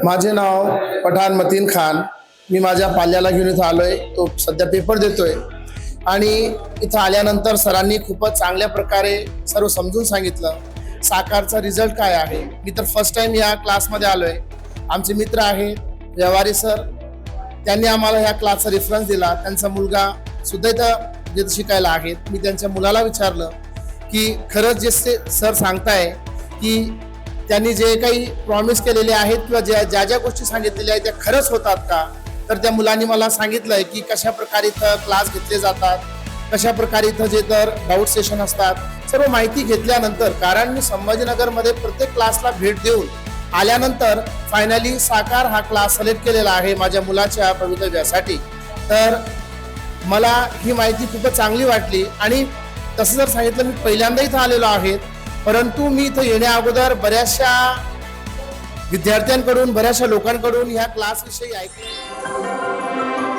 माझे नाव पठाण मतीन खान. मी माझ्या पाल्याला घेऊन इथं आलोय. तो सध्या पेपर देतोय आणि इथं आल्यानंतर सरांनी खूपच चांगल्या प्रकारे सर्व समजून सांगितलं. साकारचा रिझल्ट काय आहे. मी तर फर्स्ट टाइम या क्लासमध्ये आलोय. आमचे मित्र आहेत व्यवहारी सर, त्यांनी आम्हाला ह्या क्लासचा रेफरन्स दिला. त्यांचा मुलगा सुद्धा इथं शिकायला आहेत. मी त्यांच्या मुलाला विचारलं की खरंच जे सर सांगताय की त्यांनी जे काही प्रॉमिस केलेले आहेत किंवा ज्या ज्या गोष्टी सांगितलेल्या आहेत त्या खरंच होतात का. तर त्या मुलांनी मला सांगितलंय की कशा प्रकारे इथं क्लास घेतले जातात, कशा प्रकारे इथं जे तर डाऊट सेशन असतात, सर्व माहिती घेतल्यानंतर, कारण मी संभाजीनगरमध्ये प्रत्येक क्लासला भेट देऊन आल्यानंतर फायनली साकार हा क्लास सिलेक्ट केलेला आहे माझ्या मुलाच्या भवितव्यासाठी. तर मला ही माहिती खूपच चांगली वाटली आणि तसं जर सांगितलं, मी पहिल्यांदा इथं आलेलो आहे, परंतु मी इथं येण्या अगोदर बऱ्याचशा विद्यार्थ्यांकडून, बऱ्याचशा लोकांकडून ह्या क्लासविषयी ऐकले.